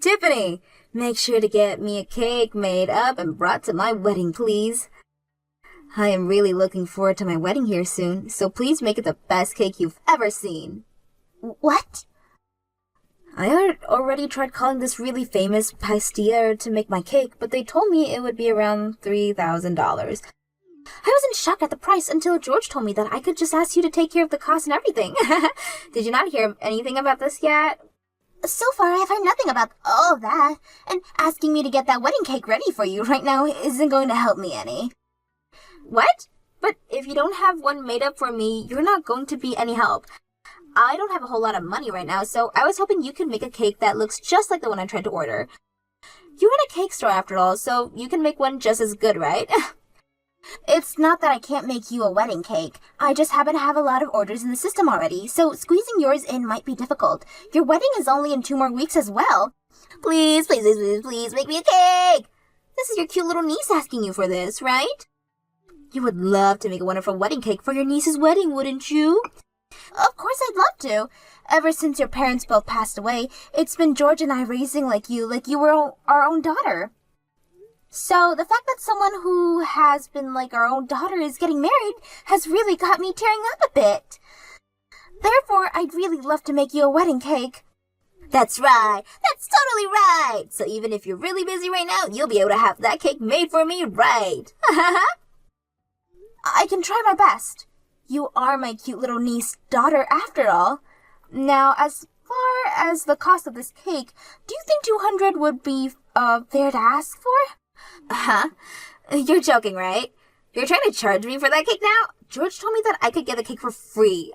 Tiffany, make sure to get me a cake made up and brought to my wedding, please. I am really looking forward to my wedding here soon, so please make it the best cake you've ever seen. What? I had already tried calling this really famous pastier to make my cake, but they told me it would be around $3,000. I was in shock at the price until George told me that I could just ask you to take care of the cost and everything. Did you not hear anything about this yet? So far, I've heard nothing about all of that, and asking me to get that wedding cake ready for you right now isn't going to help me any. What? But if you don't have one made up for me, you're not going to be any help. I don't have a whole lot of money right now, so I was hoping you could make a cake that looks just like the one I tried to order. You run a cake store after all, so you can make one just as good, right? It's not that I can't make you a wedding cake. I just happen to have a lot of orders in the system already, so squeezing yours in might be difficult. Your wedding is only in 2 more weeks as well. Please, please, please, please, please make me a cake! This is your cute little niece asking you for this, right? You would love to make a wonderful wedding cake for your niece's wedding, wouldn't you? Of course I'd love to. Ever since your parents both passed away, it's been George and I raising like you were our own daughter. So the fact that someone who has been like our own daughter is getting married has really got me tearing up a bit. Therefore, I'd really love to make you a wedding cake. That's right. That's totally right. So even if you're really busy right now, you'll be able to have that cake made for me, right? I can try my best. You are my cute little niece daughter after all. Now, as far as the cost of this cake, do you think 200 would be fair to ask for? Huh? You're joking, right? You're trying to charge me for that cake now? George told me that I could get the cake for free.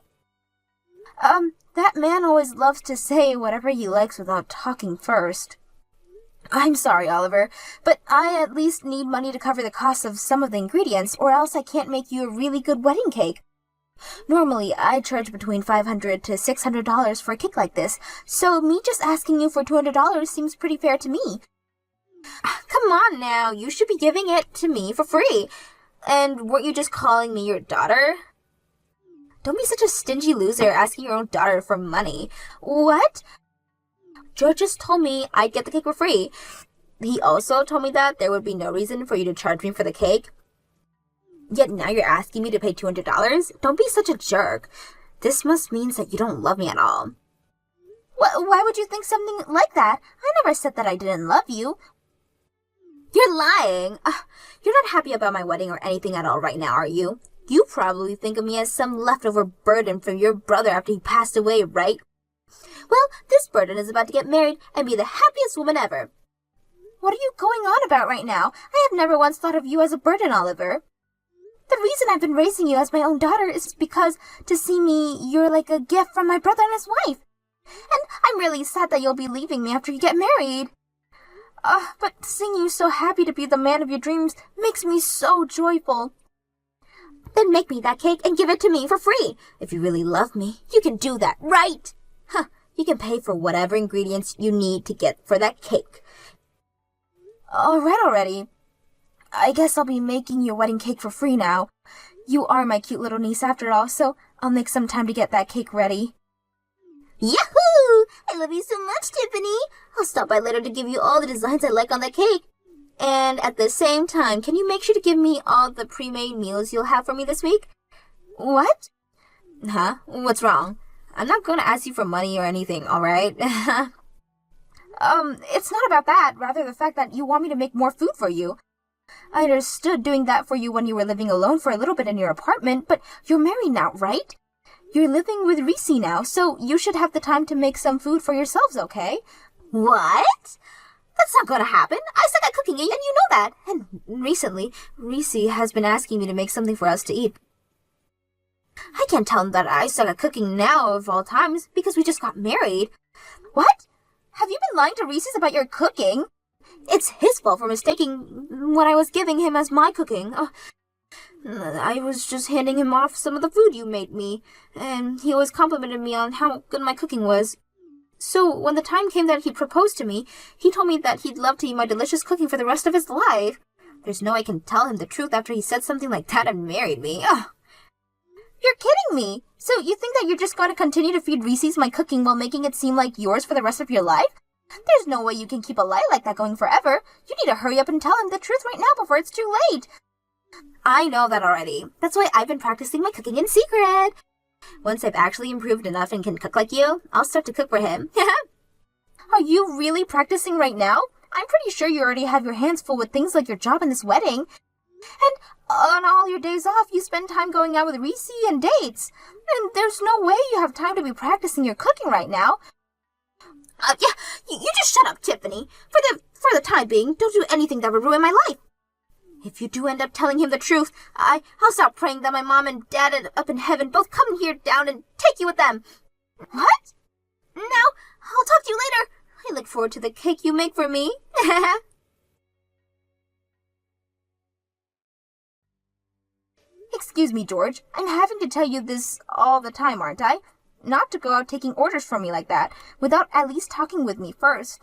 That man always loves to say whatever he likes without talking first. I'm sorry, Oliver, but I at least need money to cover the cost of some of the ingredients, or else I can't make you a really good wedding cake. Normally, I charge between $500 to $600 for a cake like this, so me just asking you for $200 seems pretty fair to me. Come on now, you should be giving it to me for free. And weren't you just calling me your daughter? Don't be such a stingy loser asking your own daughter for money. What? George just told me I'd get the cake for free. He also told me that there would be no reason for you to charge me for the cake. Yet now you're asking me to pay $200? Don't be such a jerk. This must mean that you don't love me at all. Why would you think something like that? I never said that I didn't love you. You're lying. You're not happy about my wedding or anything at all right now, are you? You probably think of me as some leftover burden from your brother after he passed away, right? Well, this burden is about to get married and be the happiest woman ever. What are you going on about right now? I have never once thought of you as a burden, Oliver. The reason I've been raising you as my own daughter is because to see me, you're like a gift from my brother and his wife. And I'm really sad that you'll be leaving me after you get married. But seeing you so happy to be the man of your dreams makes me so joyful. Then make me that cake and give it to me for free. If you really love me, you can do that, right? You can pay for whatever ingredients you need to get for that cake. All right already. I guess I'll be making your wedding cake for free now. You are my cute little niece after all, so I'll make some time to get that cake ready. Yahoo! I love you so much, Tiffany. I'll stop by later to give you all the designs I like on that cake. And at the same time, can you make sure to give me all the pre-made meals you'll have for me this week? What? Huh? What's wrong? I'm not going to ask you for money or anything, alright? It's not about that. Rather the fact that you want me to make more food for you. I understood doing that for you when you were living alone for a little bit in your apartment, but you're married now, right? You're living with Reese now, so you should have the time to make some food for yourselves, okay? What? That's not gonna happen. I suck at cooking, and you know that. And recently, Reese has been asking me to make something for us to eat. I can't tell him that I suck at cooking now of all times because we just got married. What? Have you been lying to Reese about your cooking? It's his fault for mistaking what I was giving him as my cooking. I was just handing him off some of the food you made me, and he always complimented me on how good my cooking was. So when the time came that he proposed to me, he told me that he'd love to eat my delicious cooking for the rest of his life. There's no way I can tell him the truth after he said something like that and married me. You're kidding me! So you think that you're just going to continue to feed Reese's my cooking while making it seem like yours for the rest of your life? There's no way you can keep a lie like that going forever. You need to hurry up and tell him the truth right now before it's too late. I know that already. That's why I've been practicing my cooking in secret. Once I've actually improved enough and can cook like you, I'll start to cook for him. Are you really practicing right now? I'm pretty sure you already have your hands full with things like your job and this wedding. And on all your days off, you spend time going out with Reese and dates. And there's no way you have time to be practicing your cooking right now. You just shut up, Tiffany. For the time being, don't do anything that would ruin my life. If you do end up telling him the truth, I'll stop praying that my mom and dad up in heaven both come here down and take you with them. What? Now, I'll talk to you later. I look forward to the cake you make for me. Excuse me, George. I'm having to tell you this all the time, aren't I? Not to go out taking orders from me like that, without at least talking with me first.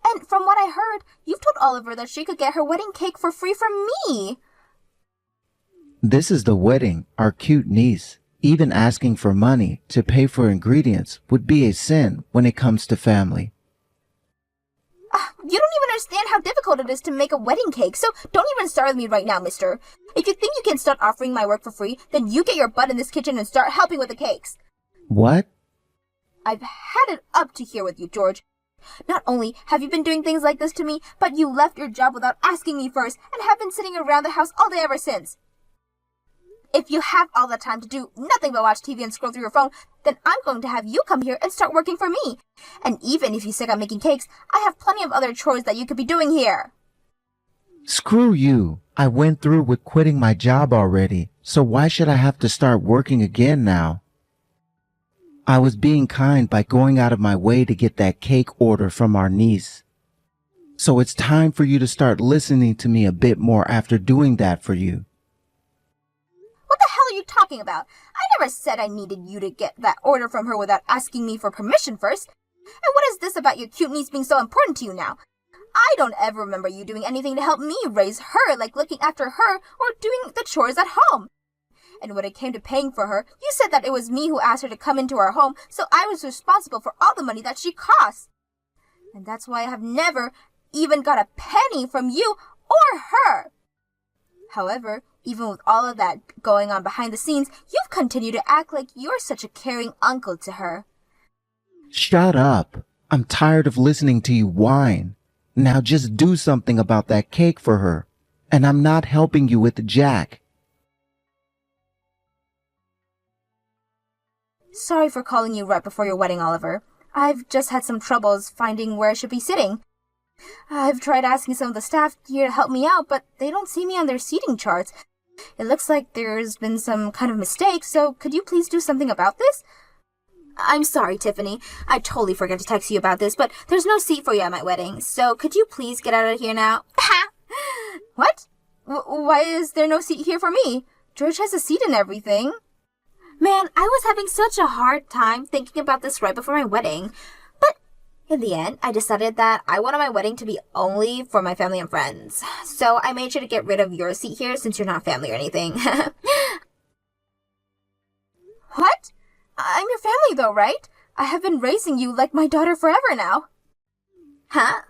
And from what I heard, you've told Oliver that she could get her wedding cake for free from me. This is the wedding, our cute niece. Even asking for money to pay for ingredients would be a sin when it comes to family. You don't even understand how difficult it is to make a wedding cake, so don't even start with me right now, mister. If you think you can start offering my work for free, then you get your butt in this kitchen and start helping with the cakes. What? I've had it up to here with you, George. Not only have you been doing things like this to me, but you left your job without asking me first and have been sitting around the house all day ever since. If you have all the time to do nothing but watch TV and scroll through your phone, then I'm going to have you come here and start working for me. And even if you stick on making cakes, I have plenty of other chores that you could be doing here. Screw you. I went through with quitting my job already, so why should I have to start working again now? I was being kind by going out of my way to get that cake order from our niece. So it's time for you to start listening to me a bit more after doing that for you. What the hell are you talking about? I never said I needed you to get that order from her without asking me for permission first. And what is this about your cute niece being so important to you now? I don't ever remember you doing anything to help me raise her, like looking after her or doing the chores at home. And when it came to paying for her, you said that it was me who asked her to come into our home, so I was responsible for all the money that she costs. And that's why I have never even got a penny from you or her. However, even with all of that going on behind the scenes, you've continued to act like you're such a caring uncle to her. Shut up. I'm tired of listening to you whine. Now just do something about that cake for her. And I'm not helping you with Jack. Sorry for calling you right before your wedding, Oliver. I've just had some troubles finding where I should be sitting. I've tried asking some of the staff here to help me out, but they don't see me on their seating charts. It looks like there's been some kind of mistake, so could you please do something about this? I'm sorry, Tiffany. I totally forgot to text you about this, but there's no seat for you at my wedding, so could you please get out of here now? What? Why is there no seat here for me? George has a seat and everything. Man, I was having such a hard time thinking about this right before my wedding. But in the end, I decided that I wanted my wedding to be only for my family and friends. So I made sure to get rid of your seat here since you're not family or anything. What? I'm your family though, right? I have been raising you like my daughter forever now. Huh?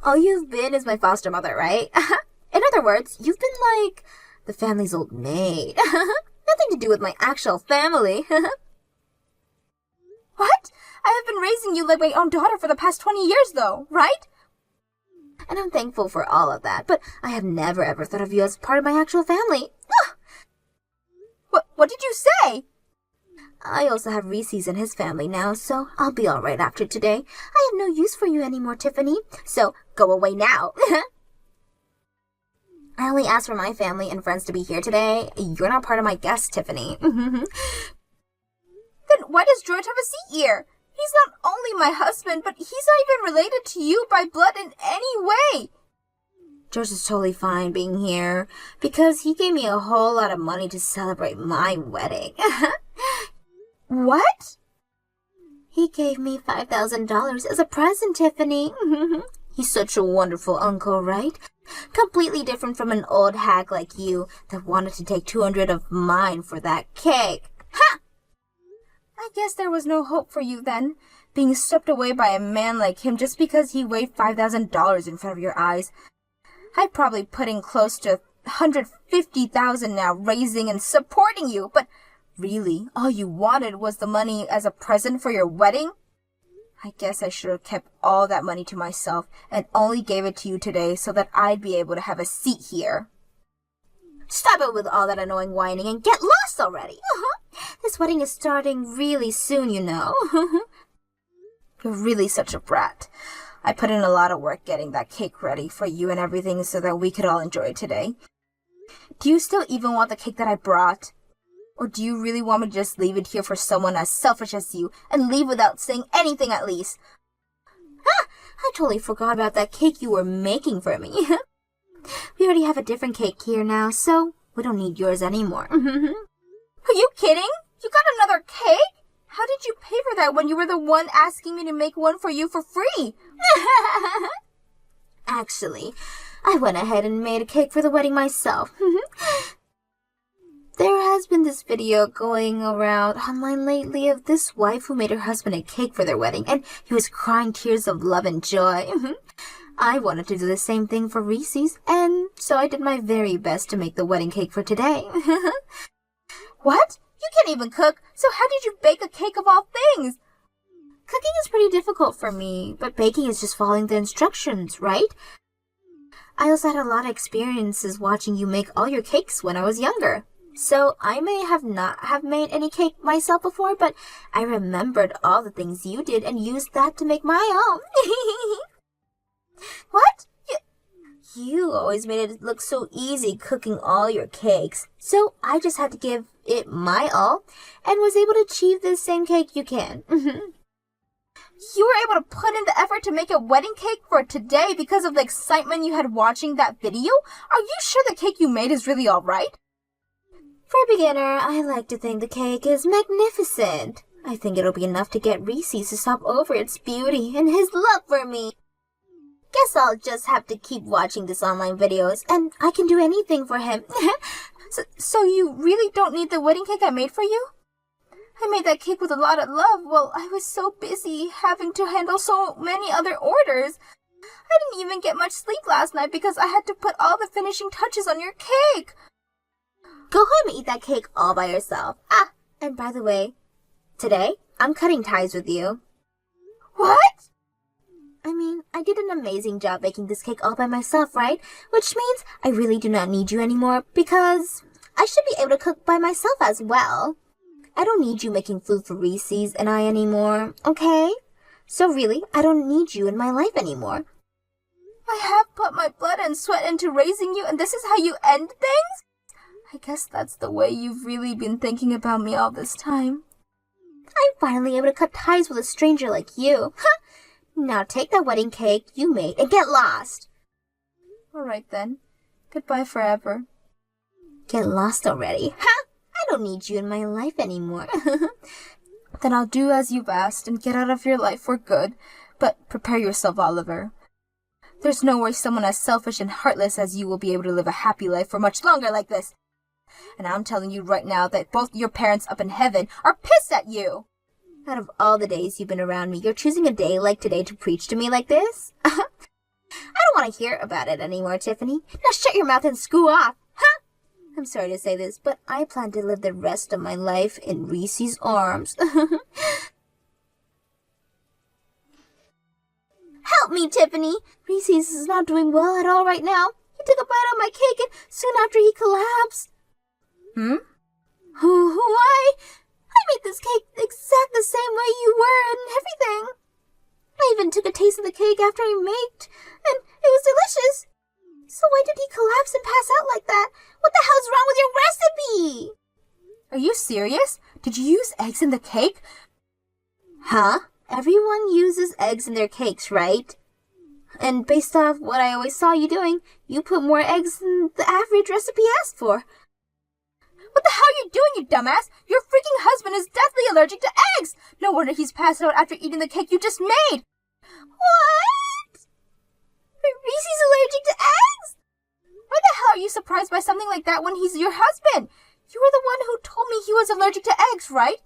All you've been is my foster mother, right? In other words, you've been like the family's old maid. Nothing to do with my actual family. What? I have been raising you like my own daughter for the past 20 years though, right? And I'm thankful for all of that, but I have never ever thought of you as part of my actual family. What did you say? I also have Reese's and his family now, so I'll be alright after today. I have no use for you anymore, Tiffany, so go away now. I only asked for my family and friends to be here today. You're not part of my guests, Tiffany. Then why does George have a seat here? He's not only my husband, but he's not even related to you by blood in any way. George is totally fine being here because he gave me a whole lot of money to celebrate my wedding. What? He gave me $5,000 as a present, Tiffany. He's such a wonderful uncle, right? Completely different from an old hag like you that wanted to take 200 of mine for that cake. Ha! I guess there was no hope for you then. being swept away by a man like him just because he waved $5,000 in front of your eyes. I'd probably put in close to $150,000 now, raising and supporting you, but really, all you wanted was the money as a present for your wedding? I guess I should have kept all that money to myself and only gave it to you today so that I'd be able to have a seat here. Stop it with all that annoying whining and get lost already. This wedding is starting really soon, you know. You're really such a brat. I put in a lot of work getting that cake ready for you and everything so that we could all enjoy it today. Do you still even want the cake that I brought? Or do you really want me to just leave it here for someone as selfish as you and leave without saying anything at least? I totally forgot about that cake you were making for me. We already have a different cake here now, so we don't need yours anymore. Are you kidding? You got another cake? How did you pay for that when you were the one asking me to make one for you for free? Actually, I went ahead and made a cake for the wedding myself. There has been this video going around online lately of this wife who made her husband a cake for their wedding, and he was crying tears of love and joy. I wanted to do the same thing for Reese's, and so I did my very best to make the wedding cake for today. What? You can't even cook, so how did you bake a cake of all things? Cooking is pretty difficult for me, but baking is just following the instructions, right? I also had a lot of experiences watching you make all your cakes when I was younger. So I may have not have made any cake myself before, but I remembered all the things you did and used that to make my own. What? You always made it look so easy cooking all your cakes. So I just had to give it my all and was able to achieve the same cake you can. You were able to put in the effort to make a wedding cake for today because of the excitement you had watching that video? Are you sure the cake you made is really all right? For a beginner, I like to think the cake is magnificent. I think it'll be enough to get Reese's to stop over its beauty and his love for me. Guess I'll just have to keep watching these online videos, and I can do anything for him. So you really don't need the wedding cake I made for you? I made that cake with a lot of love while I was so busy having to handle so many other orders. I didn't even get much sleep last night because I had to put all the finishing touches on your cake. Go home and eat that cake all by yourself. And by the way, today, I'm cutting ties with you. What? I mean, I did an amazing job making this cake all by myself, right? Which means I really do not need you anymore because I should be able to cook by myself as well. I don't need you making food for Reese's and I anymore, okay? So really, I don't need you in my life anymore. I have put my blood and sweat into raising you, and this is how you end things? I guess that's the way you've really been thinking about me all this time. I'm finally able to cut ties with a stranger like you. Now take that wedding cake you made and get lost. All right then. Goodbye forever. Get lost already. I don't need you in my life anymore. Then I'll do as you've asked and get out of your life for good. But prepare yourself, Oliver. There's no way someone as selfish and heartless as you will be able to live a happy life for much longer like this. And I'm telling you right now that both your parents up in heaven are pissed at you. Out of all the days you've been around me, you're choosing a day like today to preach to me like this? I don't want to hear about it anymore, Tiffany. Now shut your mouth and screw off. I'm sorry to say this, but I plan to live the rest of my life in Reese's arms. Help me, Tiffany. Reese's is not doing well at all right now. He took a bite of my cake and soon after he collapsed. Why? I made this cake exact the same way you were and everything. I even took a taste of the cake after I made, and it was delicious. So why did he collapse and pass out like that? What the hell's wrong with your recipe? Are you serious? Did you use eggs in the cake? Everyone uses eggs in their cakes, right? And based off what I always saw you doing, you put more eggs than the average recipe asked for. What the hell are you doing, you dumbass? Your freaking husband is deathly allergic to eggs! No wonder he's passed out after eating the cake you just made! What? Reese's allergic to eggs? Why the hell are you surprised by something like that when he's your husband? You were the one who told me he was allergic to eggs, right?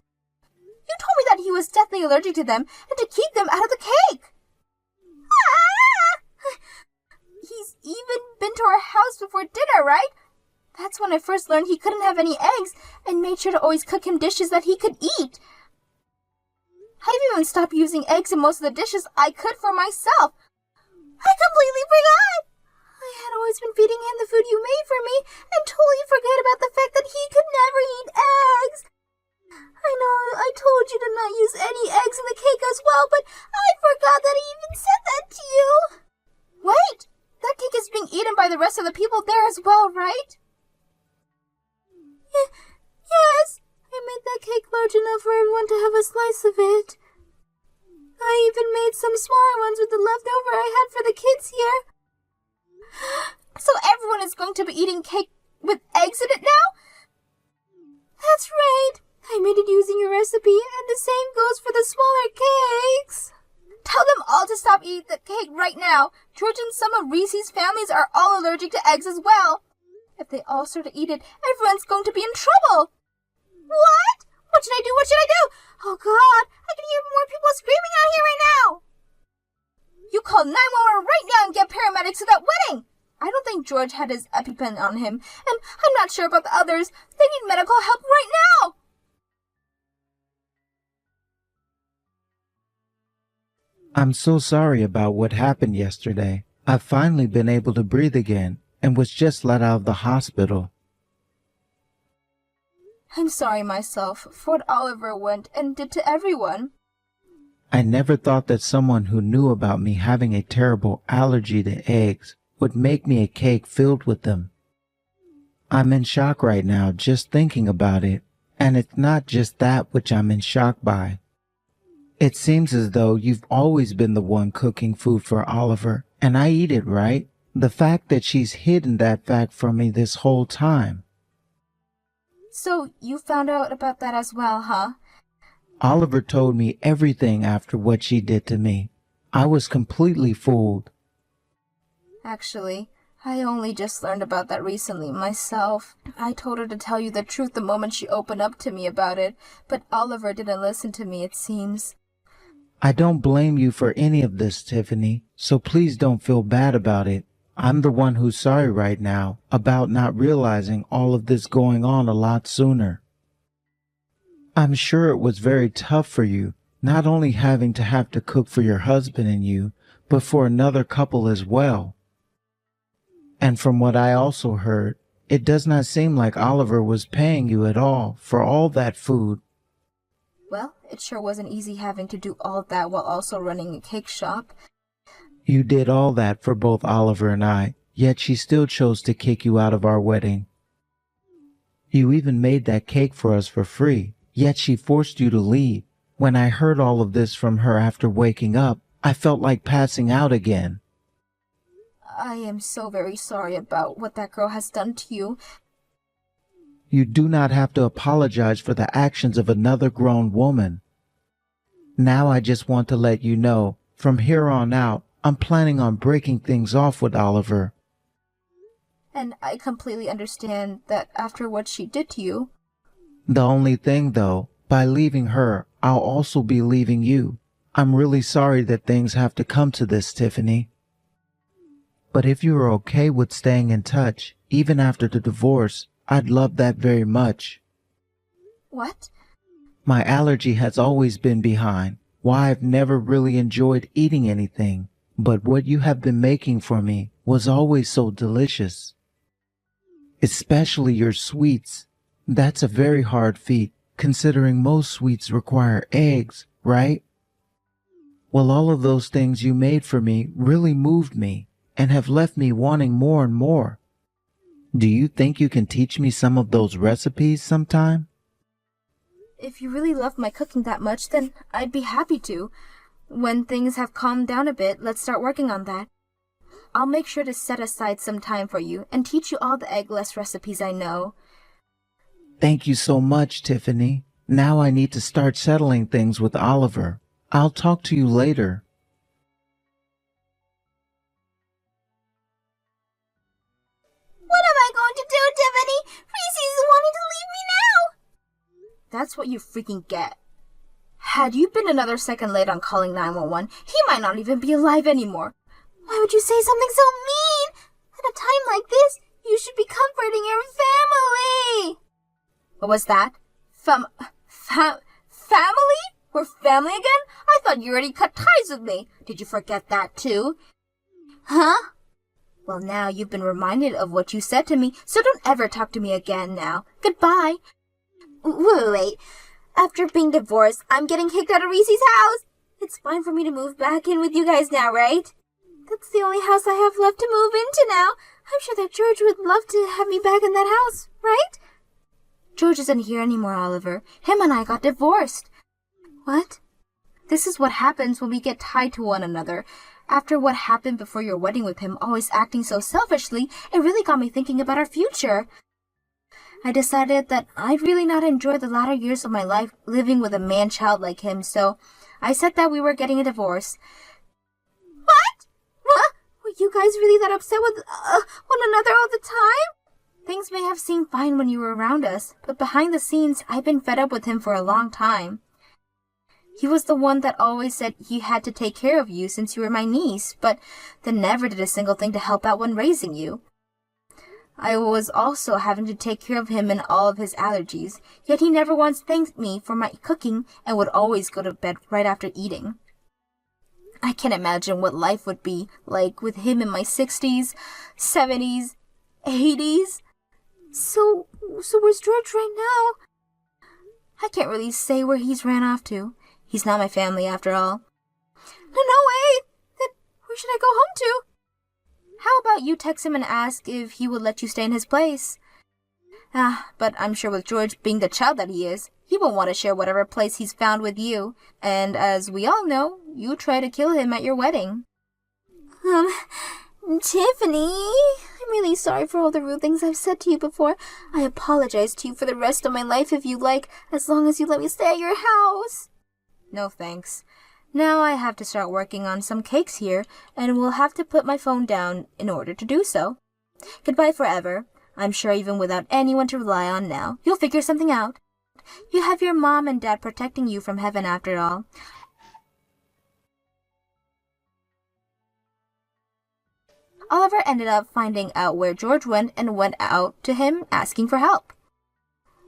You told me that he was deathly allergic to them and to keep them out of the cake. Ah! He's even been to our house before dinner, right? That's when I first learned he couldn't have any eggs and made sure to always cook him dishes that he could eat. I've even stopped using eggs in most of the dishes I could for myself. I completely forgot. I had always been feeding him the food you made for me and totally forgot about the fact that he could never eat eggs. I know I told you to not use any eggs in the cake as well, but I forgot that I even said that to you. Wait, that cake is being eaten by the rest of the people there as well, right? Yes, I made that cake large enough for everyone to have a slice of it. I even made some smaller ones with the leftover I had for the kids here. So everyone is going to be eating cake with eggs in it now? That's right. I made it using your recipe, and the same goes for the smaller cakes. Tell them all to stop eating the cake right now. George and some of Reese's families are all allergic to eggs as well. If they all start to eat it, everyone's going to be in trouble. What? What should I do? What should I do? Oh, God. I can hear more people screaming out here right now. You call 911 right now and get paramedics to that wedding. I don't think George had his EpiPen on him, and I'm not sure about the others. They need medical help right now. I'm so sorry about what happened yesterday. I've finally been able to breathe again and was just let out of the hospital. I'm sorry myself for what Oliver went and did to everyone. I never thought that someone who knew about me having a terrible allergy to eggs would make me a cake filled with them. I'm in shock right now just thinking about it, and it's not just that which I'm in shock by. It seems as though you've always been the one cooking food for Oliver, and I eat it, right? The fact that she's hidden that fact from me this whole time. So you found out about that as well, huh? Oliver told me everything after what she did to me. I was completely fooled. Actually, I only just learned about that recently myself. I told her to tell you the truth the moment she opened up to me about it, but Oliver didn't listen to me, it seems. I don't blame you for any of this, Tiffany, so please don't feel bad about it. I'm the one who's sorry right now about not realizing all of this going on a lot sooner. I'm sure it was very tough for you, not only having to have to cook for your husband and you, but for another couple as well. And from what I also heard, it does not seem like Oliver was paying you at all for all that food. Well, it sure wasn't easy having to do all of that while also running a cake shop. You did all that for both Oliver and I, yet she still chose to kick you out of our wedding. You even made that cake for us for free, yet she forced you to leave. When I heard all of this from her after waking up, I felt like passing out again. I am so very sorry about what that girl has done to you. You do not have to apologize for the actions of another grown woman. Now I just want to let you know, from here on out, I'm planning on breaking things off with Oliver. And I completely understand that after what she did to you. The only thing, though, by leaving her, I'll also be leaving you. I'm really sorry that things have to come to this, Tiffany. But if you are okay with staying in touch, even after the divorce, I'd love that very much. What? My allergy has always been behind why I've never really enjoyed eating anything, but what you have been making for me was always so delicious. Especially your sweets. That's a very hard feat, considering most sweets require eggs, right? Well, all of those things you made for me really moved me and have left me wanting more and more. Do you think you can teach me some of those recipes sometime? If you really love my cooking that much, then I'd be happy to. When things have calmed down a bit, let's start working on that. I'll make sure to set aside some time for you and teach you all the eggless recipes I know. Thank you so much, Tiffany. Now I need to start settling things with Oliver. I'll talk to you later. What am I going to do, Tiffany? Reese's wanting to leave me now. That's what you freaking get. Had you been another second late on calling 911, he might not even be alive anymore. Why would you say something so mean? At a time like this, you should be comforting your family. What was that? Family? We're family again? I thought you already cut ties with me. Did you forget that too? Huh? Well, now you've been reminded of what you said to me, so don't ever talk to me again now. Goodbye. Wait. After being divorced, I'm getting kicked out of Reese's house. It's fine for me to move back in with you guys now, right? That's the only house I have left to move into now. I'm sure that George would love to have me back in that house, right? George isn't here anymore, Oliver. Him and I got divorced. What? This is what happens when we get tied to one another. After what happened before your wedding with him, always acting so selfishly, it really got me thinking about our future. I decided that I'd really not enjoy the latter years of my life living with a man-child like him, so I said that we were getting a divorce. What? Were you guys really that upset with one another all the time? Things may have seemed fine when you were around us, but behind the scenes, I've been fed up with him for a long time. He was the one that always said he had to take care of you since you were my niece, but then never did a single thing to help out when raising you. I was also having to take care of him and all of his allergies, yet he never once thanked me for my cooking and would always go to bed right after eating. I can't imagine what life would be like with him in my 60s, 70s, 80s. So where's George right now? I can't really say where he's ran off to. He's not my family after all. No way! Then where should I go home to? How about you text him and ask if he would let you stay in his place? But I'm sure with George being the child that he is, he won't want to share whatever place he's found with you. And as we all know, you tried to kill him at your wedding. Tiffany, I'm really sorry for all the rude things I've said to you before. I apologize to you for the rest of my life if you like, as long as you let me stay at your house. No thanks. Now I have to start working on some cakes here, and will have to put my phone down in order to do so. Goodbye forever. I'm sure even without anyone to rely on now, you'll figure something out. You have your mom and dad protecting you from heaven after all. Oliver ended up finding out where George went and went out to him asking for help.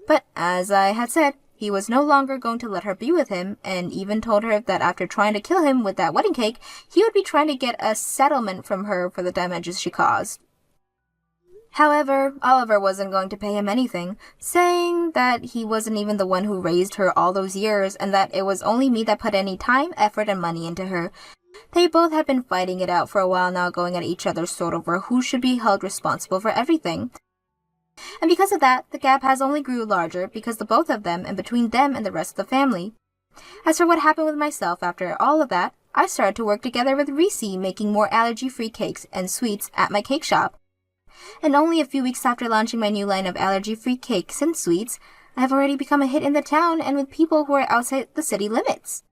But as I had said, he was no longer going to let her be with him, and even told her that after trying to kill him with that wedding cake, he would be trying to get a settlement from her for the damages she caused. However, Oliver wasn't going to pay him anything, saying that he wasn't even the one who raised her all those years, and that it was only me that put any time, effort, and money into her. They both had been fighting it out for a while now, going at each other's throat over who should be held responsible for everything. And because of that, the gap has only grew larger because the both of them and between them and the rest of the family. As for what happened with myself after all of that, I started to work together with Reese, making more allergy-free cakes and sweets at my cake shop. And only a few weeks after launching my new line of allergy-free cakes and sweets, I have already become a hit in the town and with people who are outside the city limits.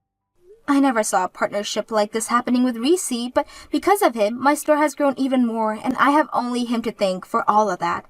I never saw a partnership like this happening with Reese, but because of him, my store has grown even more, and I have only him to thank for all of that.